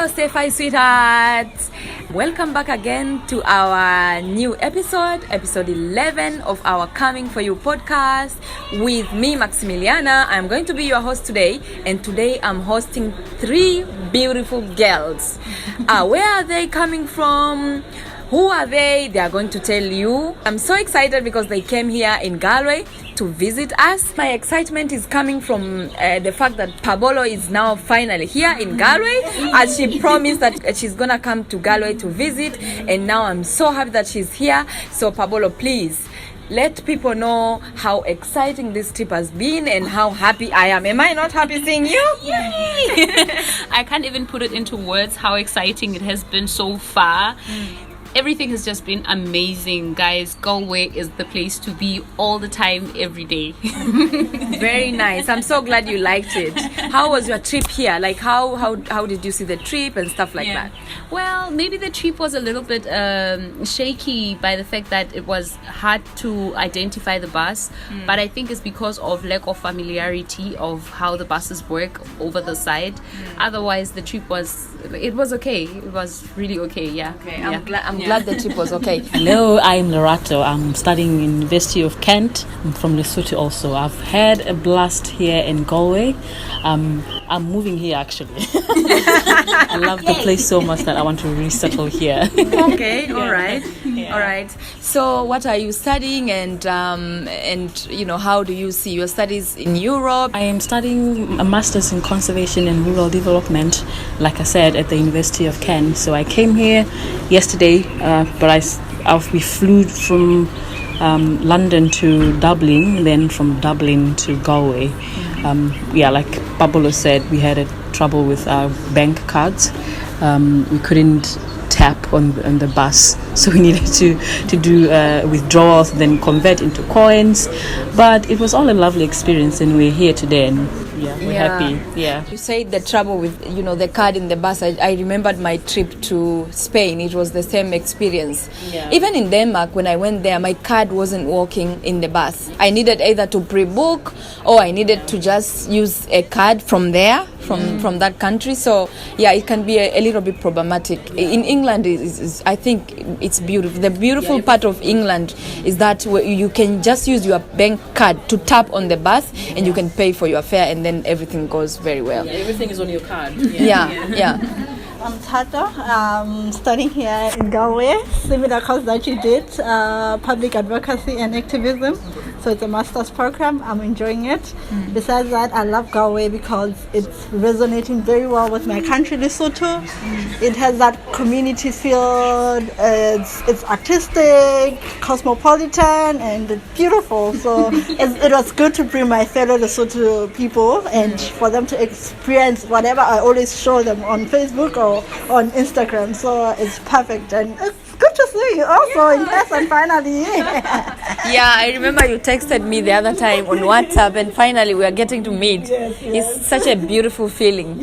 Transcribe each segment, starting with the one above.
Hello, Steffi sweethearts. Welcome back again to our new episode 11 of our Coming For You podcast with me, Maximiliana. I'm going to be your host today, and today I'm hosting 3 beautiful girls. Where are they coming from? Who are they? They are going to tell you. I'm so excited because they came here in Galway to visit us. My excitement is coming from the fact that Pabolo is now finally here in Galway, as she promised that she's gonna come to Galway to visit, and now I'm so happy that she's here. So Pabolo, please let people know how exciting this trip has been and how happy I am. Am I not happy seeing you? Yay! I can't even put it into words how exciting it has been so far. Everything has just been amazing, guys. Galway is the place to be all the time, every day. Very nice. I'm so glad you liked it. How was your trip here? Like, how did you see the trip and stuff like that? Well, maybe the trip was a little bit shaky by the fact that it was hard to identify the bus. But I think it's because of lack of familiarity of how the buses work over the side. Otherwise, the trip was okay. It was really okay. Yeah. Okay. I'm glad the trip was okay. Hello, I'm Lerato. I'm studying in University of Kent. I'm from Lesotho also. I've had a blast here in Galway. I'm moving here actually. I love the place so much that I want to resettle here. Okay, all right. So what are you studying, and you know, how do you see your studies in Europe? I am studying a master's in conservation and rural development, like I said, at the University of Kent. So I came here yesterday, but we flew from London to Dublin, then from Dublin to Galway. Like Pabolo said, we had trouble with our bank cards. We couldn't tap on the bus, so we needed to do withdrawals, then convert into coins. But it was all a lovely experience, and we're here today, and we're happy. You said the trouble with the card in the bus. I remembered my trip to Spain. It was the same experience. Even in Denmark, when I went there, my card wasn't working in the bus. I needed either to pre-book, or I needed to just use a card from there, from that country. So it can be a little bit problematic. In England, I think it's beautiful. The beautiful part of England is that you can just use your bank card to tap on the bus, and you can pay for your fare, and then everything goes very well. Everything is on your card. I'm Thato. I'm studying here in Galway, similar course that you did, public advocacy and activism. So it's a master's program. I'm enjoying it. Besides that, I love Galway because it's resonating very well with my country, Lesotho. It has that community feel. It's artistic, cosmopolitan, and beautiful. So it was good to bring my fellow Lesotho people and for them to experience whatever I always show them on Facebook or on Instagram. So it's perfect, and it's good to see you also in person finally. I remember you texted me the other time on WhatsApp, and finally we are getting to meet. Yes. It's such a beautiful feeling.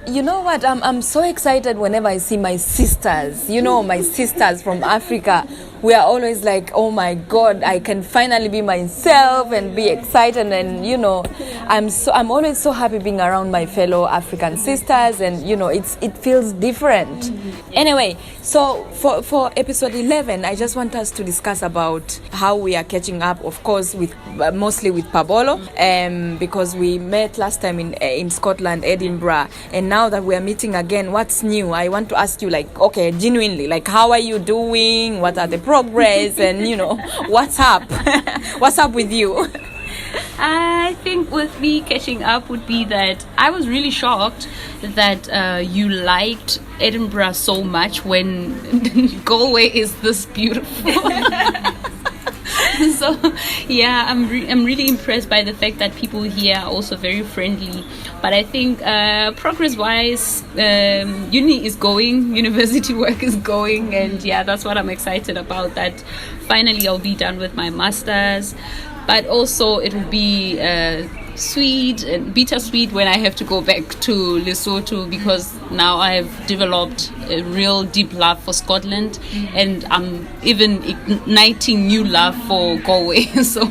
You know what? I'm so excited whenever I see my sisters. My sisters from Africa. We are always like, oh my God, I can finally be myself and be excited, and I'm always so happy being around my fellow African sisters, and it feels different. Anyway, so for episode 11, I just want us to discuss about how we are catching up, of course, with mostly with Pabolo, because we met last time in Scotland, Edinburgh, and now that we are meeting again, what's new? I want to ask you, genuinely, how are you doing? What are the progress? And what's up? What's up with you? I think with me catching up would be that I was really shocked that you liked Edinburgh so much when Galway is this beautiful. So I'm really impressed by the fact that people here are also very friendly. But I think progress wise, uni is going, university work is going, and that's what I'm excited about, that finally I'll be done with my masters. But also it will be sweet and bittersweet when I have to go back to Lesotho, because now I have developed a real deep love for Scotland, and I'm even igniting new love for Galway. So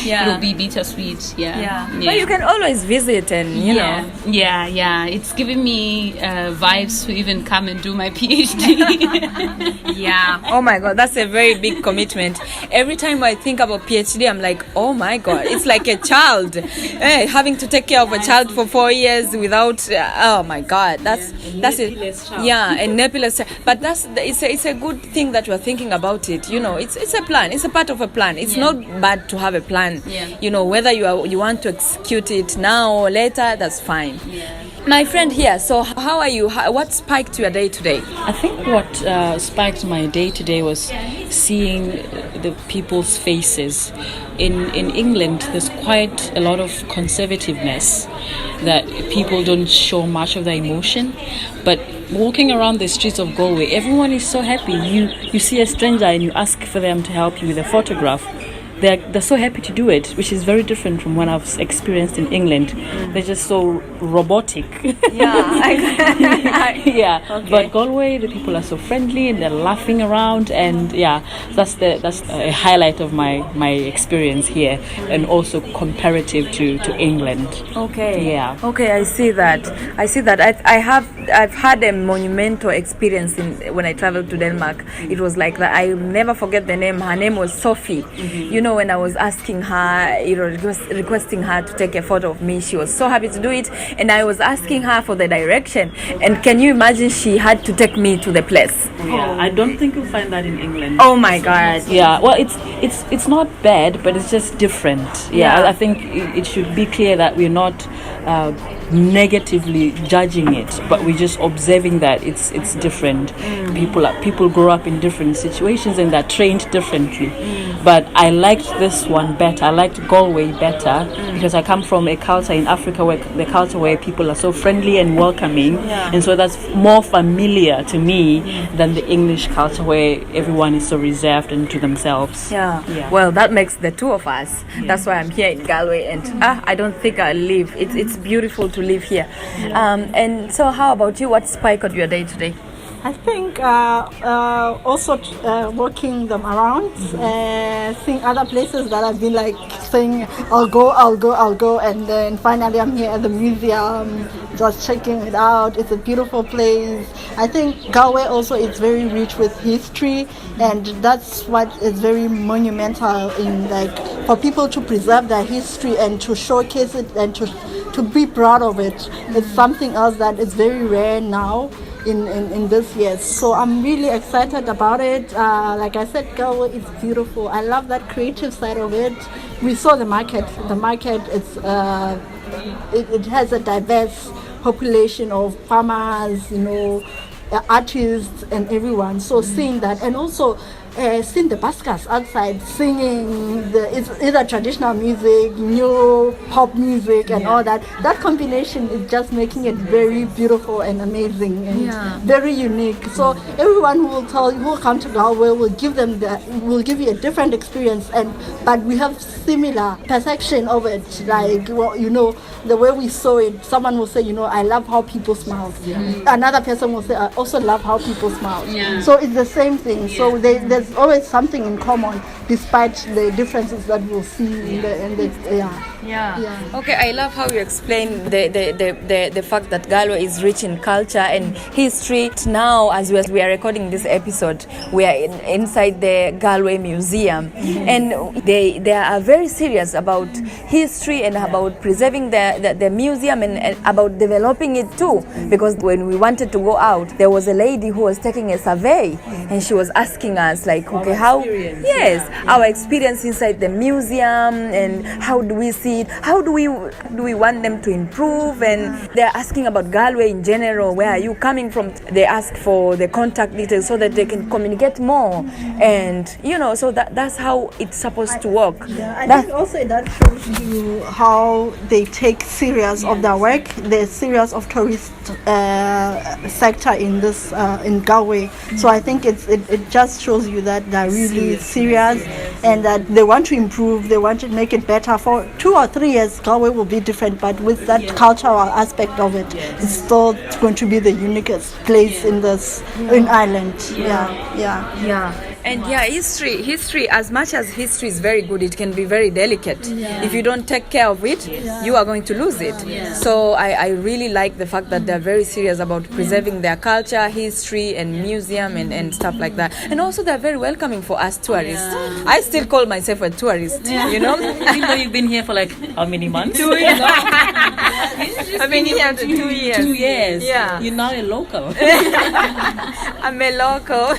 it'll be bittersweet. But you can always visit, and you know. Yeah. It's giving me vibes to even come and do my PhD. Yeah. Oh my God, that's a very big commitment. Every time I think about PhD, I'm like, oh my God, it's like a child. Having to take care of a child for 4 years without. Oh my God, that's it. Yeah, a nebulous child. But it's a good thing that you're thinking about it. You know, it's a plan. It's a part of a plan. It's not bad to have a plan. Yeah. You know, whether you want to execute it now or later, that's fine. Yeah. My friend here, so how are you? What spiked your day today? I think what spiked my day today was seeing the people's faces. In England, there's quite a lot of conservativeness, that people don't show much of their emotion. But walking around the streets of Galway, everyone is so happy. You see a stranger and you ask for them to help you with a photograph. They're so happy to do it, which is very different from what I've experienced in England. They're just so robotic. Yeah. Yeah. Okay. But Galway, the people are so friendly and they're laughing around, and that's a highlight of my experience here, and also comparative to England. Okay. Yeah. Okay, I see that. I've had a monumental experience when I traveled to Denmark. It was like that. I never forget the name. Her name was Sophie. You know, when I was asking her, requesting her to take a photo of me, she was so happy to do it, and I was asking her for the direction. And can you imagine, she had to take me to the place? Yeah. I don't think you'll find that in England. Oh my God. Yeah, well, it's not bad, but it's just different. I think it should be clear that we're not negatively judging it, but we're just observing that it's different. People grow up in different situations and they're trained differently. But I liked this one better. I liked Galway better because I come from a culture in Africa where people are so friendly and welcoming, and so that's more familiar to me than the English culture where everyone is so reserved and to themselves. Yeah. Well, that makes the two of us. That's why I'm here in Galway, and I don't think I'll leave. It's beautiful to live here. And so, how about you? What spiked your day today? I think also walking them around, seeing other places that I've been like saying, I'll go, and then finally I'm here at the museum, just checking it out. It's a beautiful place. I think Galway also is very rich with history, and that's what is very monumental in like for people to preserve their history and to showcase it and to be proud of it. It's something else that is very rare now in this year. So I'm really excited about it. Like I said, Galway is beautiful. I love that creative side of it. We saw the market. The market is it has a diverse population of farmers, artists and everyone. So seeing that, and also seeing the buskers outside singing it's either traditional music, new pop music, and all that. That combination is just making it very beautiful and amazing and very unique. So everyone who will come to Galway will give you a different experience, but we have similar perception of it. Like, the way we saw it, someone will say, I love how people smile. Another person will say, I also love how people smile. So it's the same thing. So there's always something in common, despite the differences that we'll see in the Okay, I love how you explain the fact that Galway is rich in culture and history. Now, as we are recording this episode, we are inside the Galway Museum, and they are very serious about history and about preserving the museum and about developing it too. Because when we wanted to go out, there was a lady who was taking a survey, and she was asking us like, okay, our experience inside the museum, and how do we see it? How do we want them to improve? And they're asking about Galway in general. Where are you coming from? They ask for the contact details so that they can communicate more. And so that's how it's supposed to work. I think also that shows you how they take serious of their work. They're serious of tourist sector in this in Galway. So I think it just shows you that they're really serious and that they want to improve, they want to make it better. For 2 or 3 years, Galway will be different, but with that cultural aspect of it, it's still going to be the uniquest place in Ireland. And history, as much as history is very good, it can be very delicate. If you don't take care of it, you are going to lose it. So I really like the fact that they're very serious about preserving their culture, history, and museum and stuff like that. And also they're very welcoming for us tourists. I still call myself a tourist, you know. Even though you've been here for like how many months? 2 years. I've been here for 2 years. 2 years. Yeah. You're now a local. I'm a local.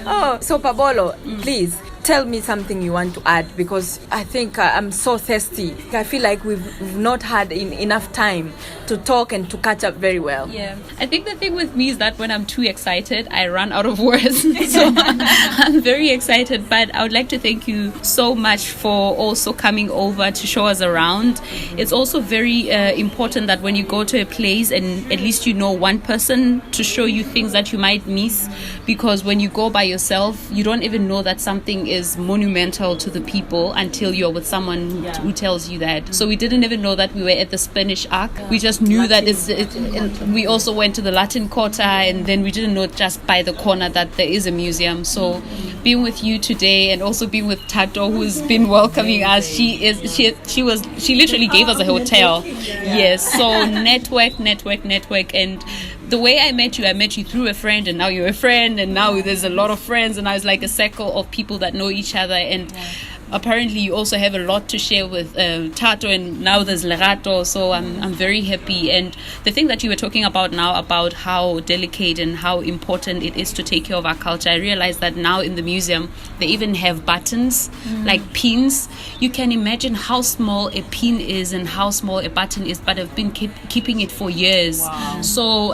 Oh, so Pabolo, please tell me something you want to add, because I think I'm so thirsty. I feel like we've not had enough time to talk and to catch up very well. Yeah, I think the thing with me is that when I'm too excited, I run out of words. So I'm very excited, but I would like to thank you so much for also coming over to show us around. It's also very important that when you go to a place and at least you know one person to show you things that you might miss, because when you go by yourself, you don't even know that something is monumental to the people until you're with someone who tells you that. So we didn't even know that we were at the Spanish Arc. We just knew that and we also went to the Latin Quarter, and then we didn't know just by the corner that there is a museum. So being with you today and also being with Thato, who's been welcoming us, she literally gave us a hotel. Yes, so network, and the way I met you through a friend, and now you're a friend, and now there's a lot of friends, and now it's like a circle of people that know each other. And apparently you also have a lot to share with Thato, and now there's Lerato. So I'm very happy. And the thing that you were talking about now, about how delicate and how important it is to take care of our culture, I realized that now in the museum they even have buttons, like pins. You can imagine how small a pin is and how small a button is, but I've been keeping it for years. Wow. So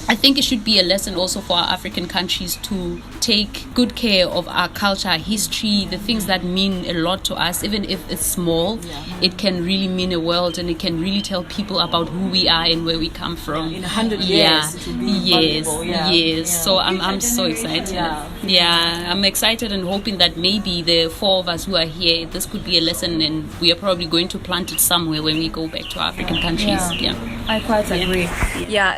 I think it should be a lesson also for our African countries to take good care of our culture, our history, the things that mean a lot to us. Even if it's small, it can really mean a world, and it can really tell people about who we are and where we come from. In 100 years, it will be valuable. Yes. So I'm so excited. I'm excited and hoping that maybe the 4 of us who are here, this could be a lesson, and we are probably going to plant it somewhere when we go back to our African countries. I quite agree.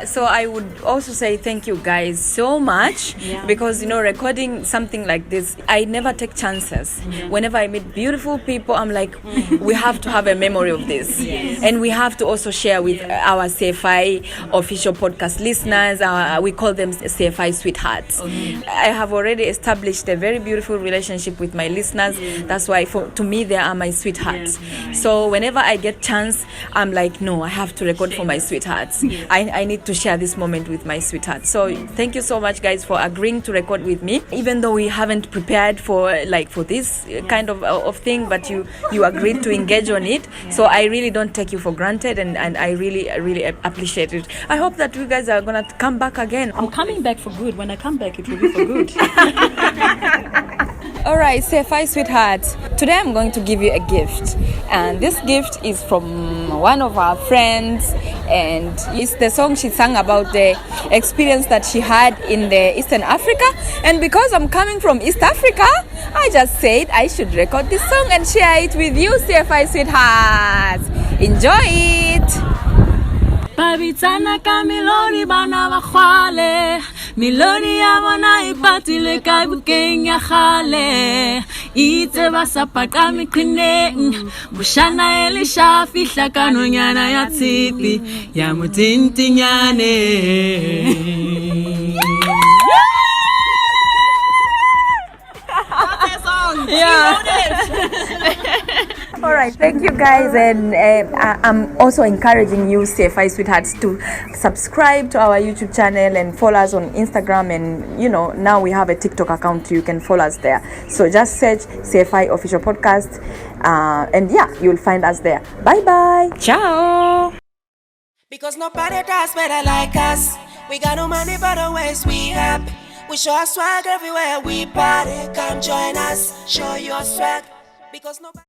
So I would also say thank you guys so much, because recording something like this, I never take chances. Whenever I meet beautiful people, I'm like, we have to have a memory of this, and we have to also share with our CFI official podcast listeners. We call them CFI sweethearts. I have already established a very beautiful relationship with my listeners. That's why to me they are my sweethearts. So whenever I get chance, I'm like, no, I have to record for my sweethearts. I need to share this moment with my sweethearts. So thank you so much guys for agreeing to record with me, even though we haven't prepared for this kind of thing, but you agreed to engage on it. So I really don't take you for granted, and I really appreciate it. I hope that you guys are gonna come back again. I'm coming back for good. When I come back, it will be for good. All right, CFI sweethearts, today I'm going to give you a gift, and this gift is from one of our friends, and it's the song she sang about the experience that she had in the Eastern Africa. And because I'm coming from East Africa, I just said I should record this song and share it with you, CFI sweethearts. Enjoy it. Babitsana ka miloni bana ba khwale, miloni ya bona ipatile ka bukeng ya khale, itse ba sapa ka miqineng, bushana elisha fihla kanonyana ya tsipi ya mutintinyane. All right, thank you guys, and I'm also encouraging you, CFI sweethearts, to subscribe to our YouTube channel and follow us on Instagram, and now we have a TikTok account, you can follow us there. So just search CFI official podcast, and you'll find us there. Bye. Ciao. Because nobody does better like us. We got no money but always we happy. We show our swag everywhere we party. Come join us, show your swag. Because nobody